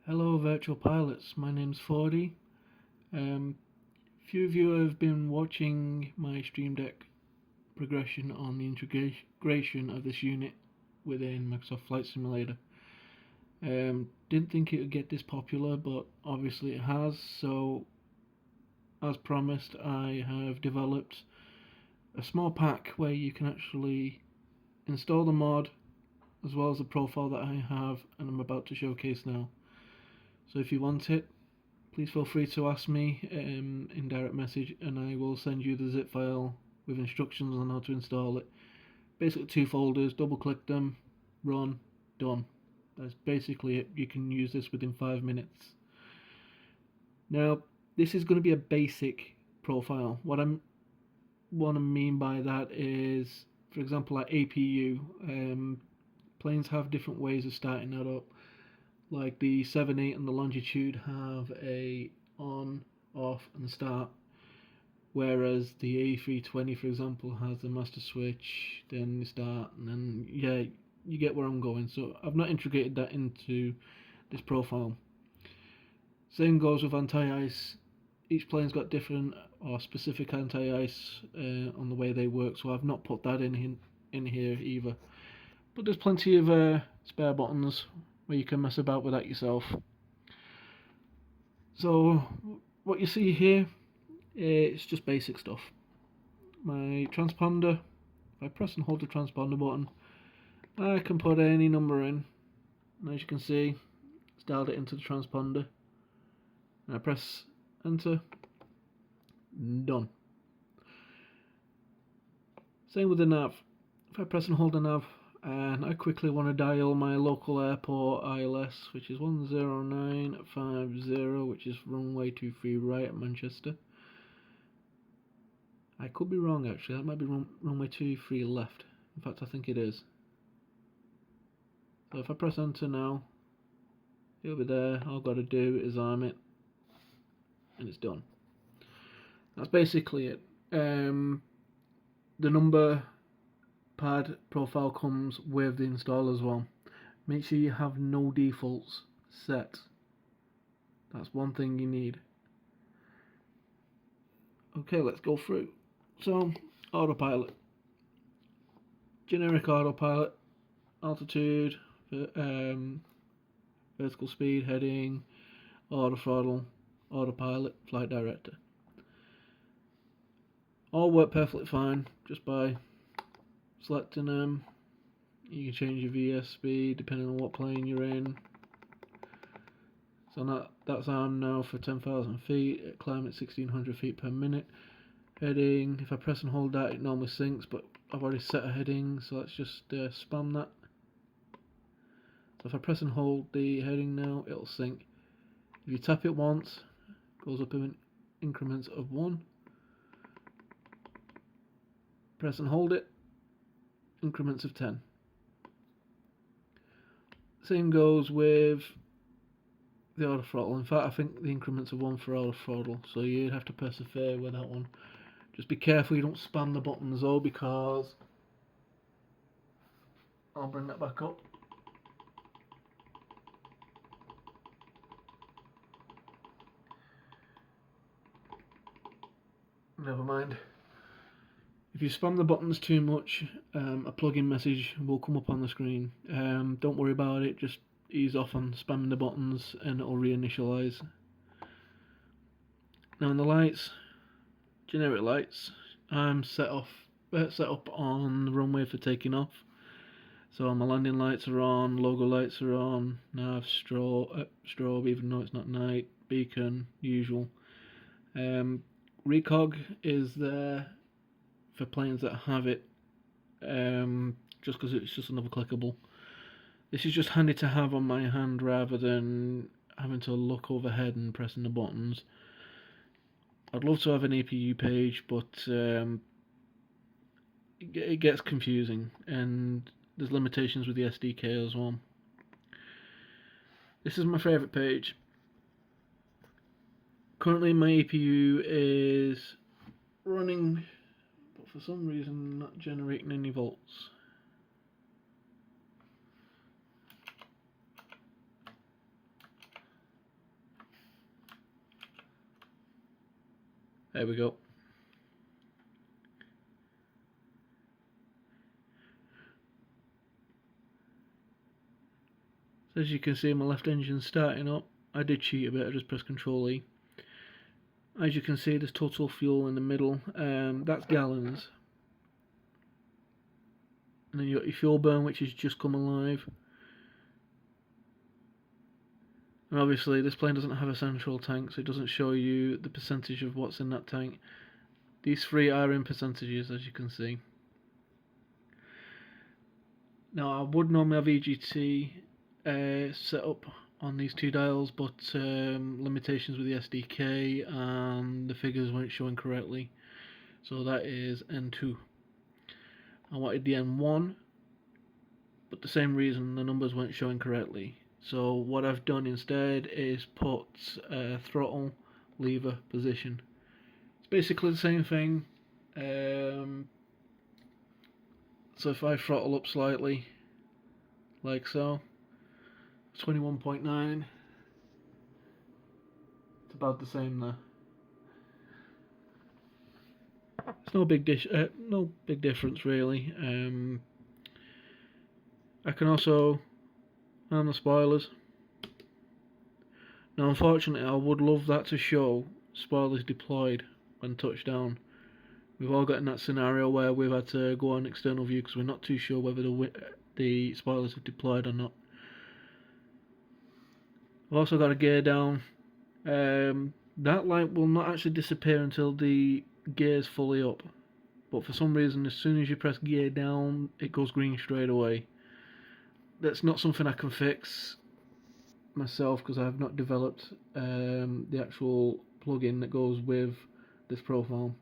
Hello virtual pilots, my name's Fordy. Few of you have been watching my Stream Deck progression on the integration of this unit within Microsoft Flight Simulator. Didn't think it would get this popular, but obviously it has, so as promised I have developed a small pack where you can actually install the mod as well as the profile that I have and I'm about to showcase now. So if you want it, please feel free to ask me in direct message and I will send you the zip file with instructions on how to install it. Basically 2 folders, double click them, run, done. That's basically it. You can use this within 5 minutes. Now this is going to be a basic profile. What I mean by that is, for example, like APU, planes have different ways of starting that up. Like the 7.8 and the Longitude have a on, off and start, whereas the A320 for example has the master switch, then the start, and then you get where I'm going. So I've not integrated that into this profile. Same goes with anti-ice. Each plane's got different or specific anti-ice on the way they work, so I've not put that in here either. But there's plenty of spare buttons where you can mess about with that yourself. So what you see here, it's just basic stuff. My transponder, if I press and hold the transponder button, I can put any number in, and as you can see, it's dialed it into the transponder. And I press enter, done. Same with the nav. If I press and hold the nav and I quickly want to dial my local airport ILS, which is 10950, which is runway 23 right at Manchester. I could be wrong actually, that might be runway 23 left. In fact, I think it is. So if I press enter now, it'll be there. All I've got to do is arm it, and it's done. That's basically it. The number pad profile comes with the install as well. Make sure you have no defaults set. That's one thing you need. Okay, let's go through. So, autopilot. Generic autopilot, altitude, vertical speed, heading, auto throttle, autopilot, flight director. All work perfectly fine just by selecting them. You can change your VS speed depending on what plane you're in. So that's armed now for 10,000 feet, climb at 1600 feet per minute. Heading, if I press and hold that it normally syncs, but I've already set a heading, so let's just spam that. So if I press and hold the heading now, it'll sync. If you tap it once, it goes up in increments of 1. Press and hold it, increments of 10. Same goes with the auto throttle. In fact, I think the increments of 1 for auto throttle, so you'd have to persevere with that one. Just be careful you don't spam the buttons though, because I'll bring that back up. Never mind. If you spam the buttons too much, a plugin message will come up on the screen. Don't worry about it, just ease off on spamming the buttons and it'll reinitialize. Now in the lights, generic lights, I'm set up on the runway for taking off. So my landing lights are on, logo lights are on, nav, strobe even though it's not night, beacon, usual. Recog is there for planes that have it, just because it's just another clickable. This is just handy to have on my hand rather than having to look overhead and pressing the buttons. I'd love to have an APU page, but it gets confusing and there's limitations with the SDK as well. This is my favourite page. Currently my APU is running, but for some reason not generating any volts. There we go. So as you can see, my left engine's starting up. I did cheat a bit, I just pressed Control E. As you can see, there's total fuel in the middle, that's gallons. And then you got your fuel burn, which has just come alive. And obviously this plane doesn't have a central tank, so it doesn't show you the percentage of what's in that tank. These three are in percentages, as you can see. Now I would normally have EGT set up on these two dials, but limitations with the SDK and the figures weren't showing correctly, so that is N2. I wanted the N1, but the same reason, the numbers weren't showing correctly. So what I've done instead is put throttle lever position. It's basically the same thing. So if I throttle up slightly, like so, 21.9, it's about the same there. It's no big difference really. I can also arm the spoilers. Now unfortunately I would love that to show spoilers deployed when touched down. We've all got in that scenario where we've had to go on external view because we're not too sure whether the spoilers have deployed or not. I've also got a gear down. That light will not actually disappear until the gear is fully up, but for some reason as soon as you press gear down it goes green straight away. That's not something I can fix myself because I have not developed the actual plugin that goes with this profile.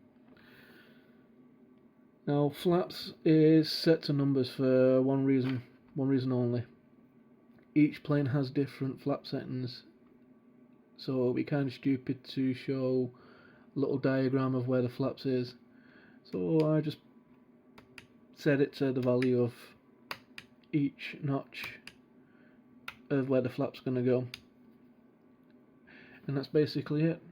Now flaps is set to numbers for one reason only. Each plane has different flap settings, so it'll be kind of stupid to show a little diagram of where the flaps is. So I just set it to the value of each notch of where the flap's going to go, and that's basically it.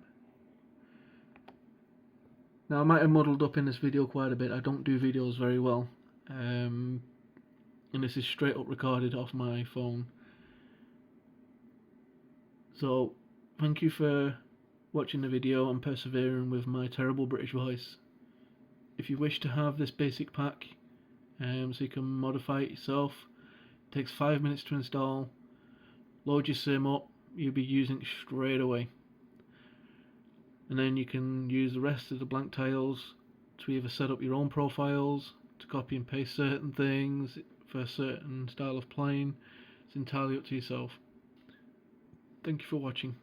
Now I might have muddled up in this video quite a bit. I don't do videos very well, and this is straight up recorded off my phone. So thank you for watching the video and persevering with my terrible British voice. If you wish to have this basic pack so you can modify it yourself, it takes 5 minutes to install. Load your sim up, you'll be using it straight away. And then you can use the rest of the blank tiles to either set up your own profiles, to copy and paste certain things for a certain style of plane. It's entirely up to yourself. Thank you for watching.